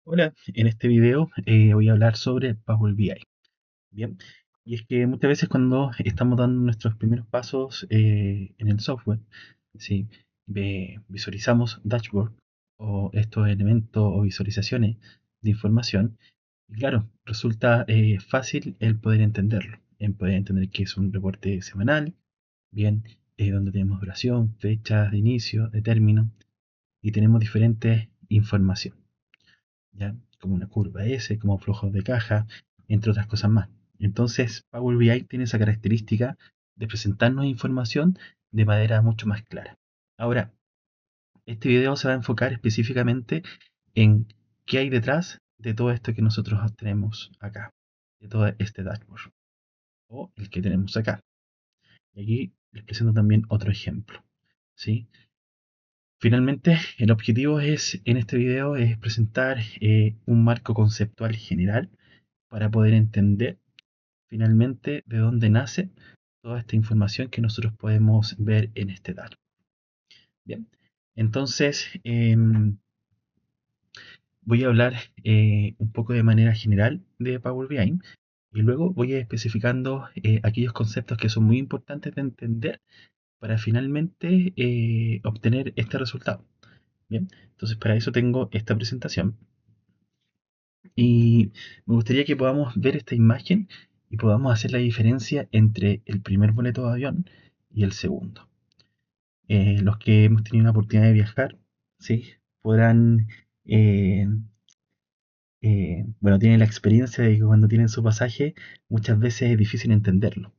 Hola, en este video voy a hablar sobre Power BI. Bien, y es que muchas veces cuando estamos dando nuestros primeros pasos en el software, ¿sí? Visualizamos dashboard o estos elementos o visualizaciones de información, y claro, resulta fácil el poder entenderlo, en poder entender que es un reporte semanal, bien, donde tenemos duración, fechas de inicio, de término, y tenemos diferentes información. ¿Ya? Como una curva S, como flujos de caja, entre otras cosas más. Entonces, Power BI tiene esa característica de presentarnos información de manera mucho más clara. Ahora, este video se va a enfocar específicamente en qué hay detrás de todo esto que nosotros tenemos acá, de todo este dashboard, o el que tenemos acá. Y aquí les presento también otro ejemplo, ¿sí? Finalmente, el objetivo en este video es presentar un marco conceptual general para poder entender finalmente de dónde nace toda esta información que nosotros podemos ver en este dato. Bien, entonces voy a hablar un poco de manera general de Power BI y luego voy a ir especificando aquellos conceptos que son muy importantes de entender para finalmente obtener este resultado. Bien, entonces para eso tengo esta presentación. Y me gustaría que podamos ver esta imagen y podamos hacer la diferencia entre el primer boleto de avión y el segundo. Los que hemos tenido la oportunidad de viajar, ¿sí? Podrán, eh, bueno, tienen la experiencia de que cuando tienen su pasaje muchas veces es difícil entenderlo.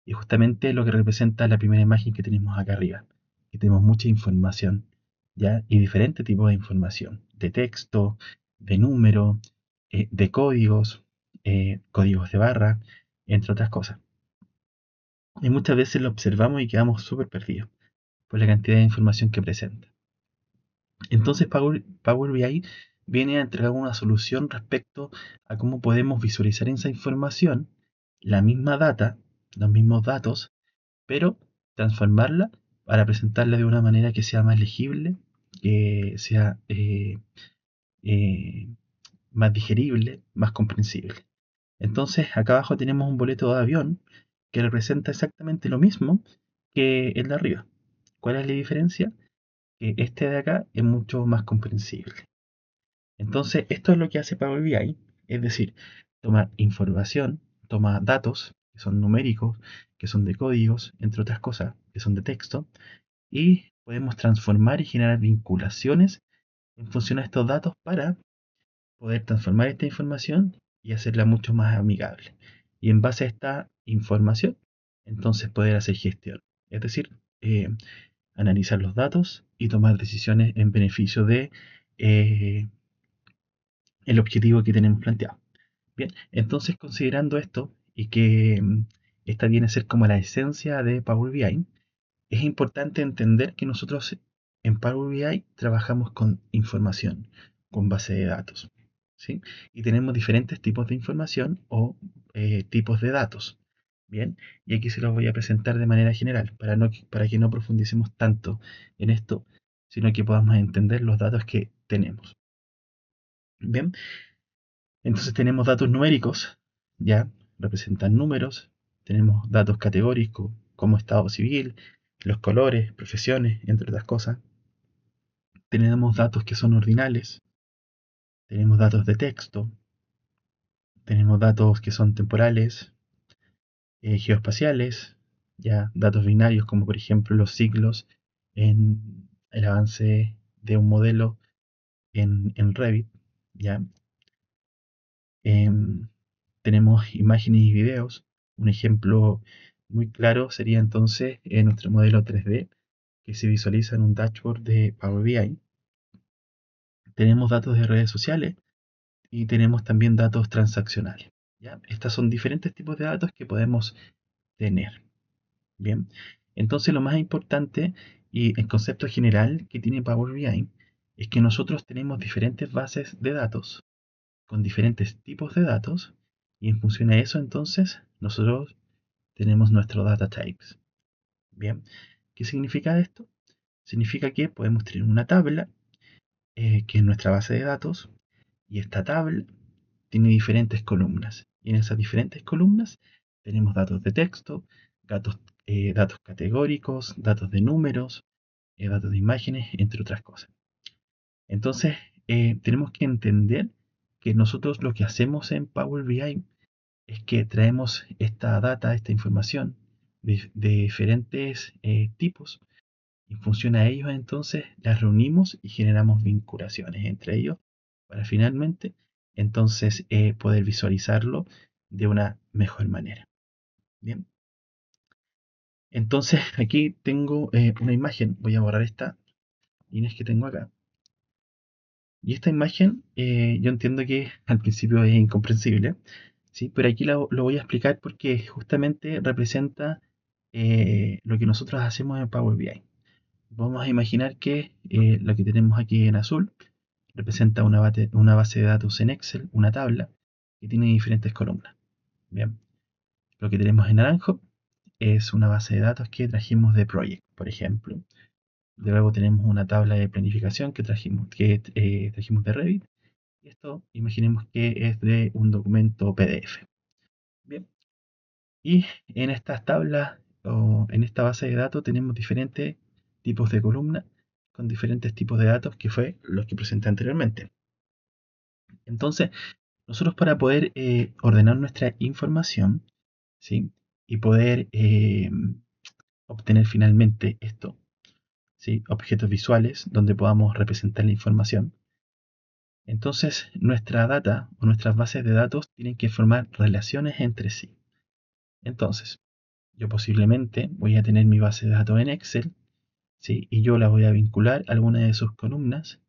Y justamente lo que representa la primera imagen que tenemos acá arriba, que tenemos mucha información, ¿ya? Y diferentes tipos de información, de texto, de número, de códigos, códigos de barra, entre otras cosas. Y muchas veces lo observamos y quedamos súper perdidos por la cantidad de información que presenta. Entonces Power BI viene a entregar una solución respecto a cómo podemos visualizar esa información, la misma data, los mismos datos, pero transformarla para presentarla de una manera que sea más legible, que sea eh, más digerible, más comprensible. Entonces, acá abajo tenemos un boleto de avión que representa exactamente lo mismo que el de arriba. ¿Cuál es la diferencia? Que este de acá es mucho más comprensible. Entonces, esto es lo que hace Power BI, es decir, toma información, toma datos que son numéricos, que son de códigos, entre otras cosas, que son de texto, y podemos transformar y generar vinculaciones en función a estos datos para poder transformar esta información y hacerla mucho más amigable. Y en base a esta información, entonces poder hacer gestión, es decir, analizar los datos y tomar decisiones en beneficio de eh, el objetivo que tenemos planteado. Bien, entonces considerando esto y que esta viene a ser como la esencia de Power BI, es importante entender que nosotros en Power BI trabajamos con información, con base de datos, ¿sí? Y tenemos diferentes tipos de información o tipos de datos. Bien, y aquí se los voy a presentar de manera general, para que no profundicemos tanto en esto, sino que podamos entender los datos que tenemos. Bien, entonces tenemos datos numéricos, ya, representan números, tenemos datos categóricos como estado civil, los colores, profesiones, entre otras cosas. Tenemos datos que son ordinales, tenemos datos de texto, tenemos datos que son temporales, geoespaciales, ya, datos binarios como por ejemplo los siglos en el avance de un modelo en Revit, ya. Em, Tenemos imágenes y videos. Un ejemplo muy claro sería entonces nuestro modelo 3D que se visualiza en un dashboard de Power BI. Tenemos datos de redes sociales y tenemos también datos transaccionales. ¿Ya? Estos son diferentes tipos de datos que podemos tener. Bien, entonces lo más importante y el concepto general que tiene Power BI es que nosotros tenemos diferentes bases de datos con diferentes tipos de datos y en función a eso entonces nosotros tenemos nuestro data types. Bien, ¿qué significa esto? Significa que podemos tener una tabla que es nuestra base de datos Y esta tabla tiene diferentes columnas. Y en esas diferentes columnas tenemos datos de texto, datos categóricos, datos de números, datos de imágenes, entre otras cosas. Entonces, tenemos que entender que nosotros lo que hacemos en Power BI es que traemos esta data, esta información de diferentes tipos. Y en función a ellos, entonces, las reunimos y generamos vinculaciones entre ellos para finalmente, entonces, poder visualizarlo de una mejor manera. Bien, entonces aquí tengo una imagen. Voy a borrar esta Inés que tengo acá. Y esta imagen, yo entiendo que al principio es incomprensible, ¿sí? Pero aquí lo voy a explicar porque justamente representa lo que nosotros hacemos en Power BI. Vamos a imaginar que lo que tenemos aquí en azul representa una base de datos en Excel, una tabla, que tiene diferentes columnas. Bien, lo que tenemos en naranjo es una base de datos que trajimos de Project, por ejemplo. Luego tenemos una tabla de planificación que trajimos de Revit. Y esto imaginemos que es de un documento PDF. Bien, y en estas tablas o en esta base de datos tenemos diferentes tipos de columnas con diferentes tipos de datos que fue los que presenté anteriormente. Entonces, nosotros para poder ordenar nuestra información, ¿sí? Y poder obtener finalmente esto, ¿sí? Objetos visuales donde podamos representar la información. Entonces, nuestra data o nuestras bases de datos tienen que formar relaciones entre sí. Entonces, yo posiblemente voy a tener mi base de datos en Excel, ¿sí? Y yo la voy a vincular a alguna de sus columnas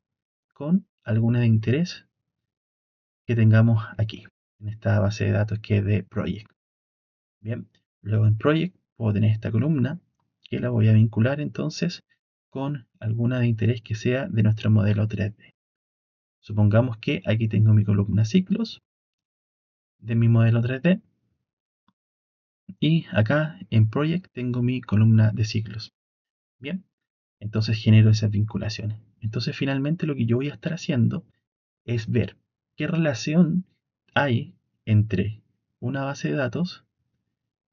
con alguna de interés que tengamos aquí, en esta base de datos que es de Project. Bien, luego en Project puedo tener esta columna que la voy a vincular entonces con alguna de interés que sea de nuestro modelo 3D. Supongamos que aquí tengo mi columna ciclos de mi modelo 3D y acá en Project tengo mi columna de ciclos. Bien, entonces genero esas vinculaciones. Entonces finalmente lo que yo voy a estar haciendo es ver qué relación hay entre una base de datos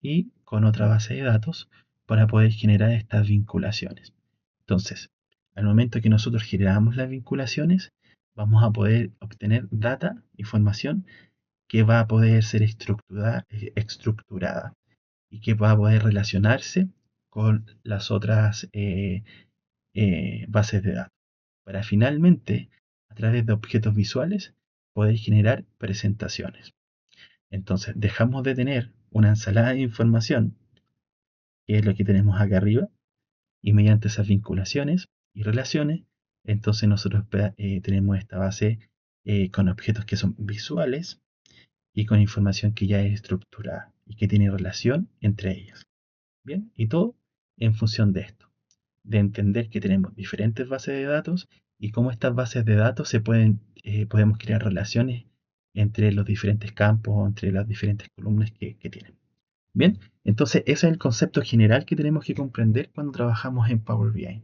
y con otra base de datos para poder generar estas vinculaciones. Entonces, al momento que nosotros generamos las vinculaciones, vamos a poder obtener data, información que va a poder ser estructurada y que va a poder relacionarse con las otras bases de datos, para finalmente, a través de objetos visuales, poder generar presentaciones. Entonces, dejamos de tener una ensalada de información, que es lo que tenemos acá arriba, y mediante esas vinculaciones y relaciones, entonces nosotros tenemos esta base con objetos que son visuales y con información que ya es estructurada y que tiene relación entre ellas. Bien, y todo en función de esto, de entender que tenemos diferentes bases de datos y cómo estas bases de datos podemos crear relaciones entre los diferentes campos o entre las diferentes columnas que tienen. Bien, entonces ese es el concepto general que tenemos que comprender cuando trabajamos en Power BI,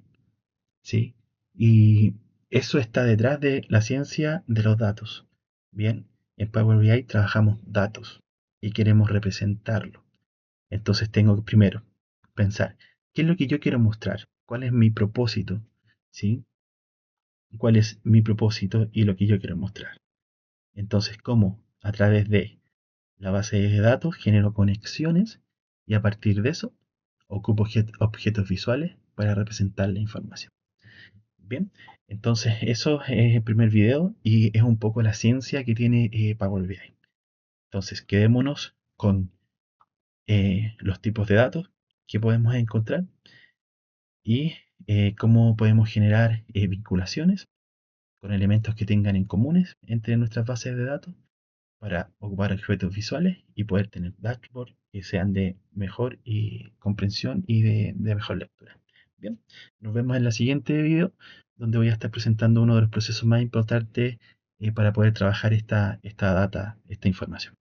¿sí? Y eso está detrás de la ciencia de los datos. Bien, en Power BI trabajamos datos y queremos representarlo. Entonces tengo que primero pensar, ¿qué es lo que yo quiero mostrar? ¿Cuál es mi propósito? ¿Sí? ¿Cuál es mi propósito y lo que yo quiero mostrar? Entonces, ¿cómo? A través de la base de datos genero conexiones y a partir de eso ocupo objetos visuales para representar la información. Bien, entonces eso es el primer video y es un poco la ciencia que tiene Power BI. Entonces, quedémonos con los tipos de datos que podemos encontrar y cómo podemos generar vinculaciones con elementos que tengan en comunes entre nuestras bases de datos para ocupar objetos visuales y poder tener dashboards que sean de mejor comprensión y de mejor lectura. Bien, nos vemos en el siguiente video donde voy a estar presentando uno de los procesos más importantes para poder trabajar esta data, esta información.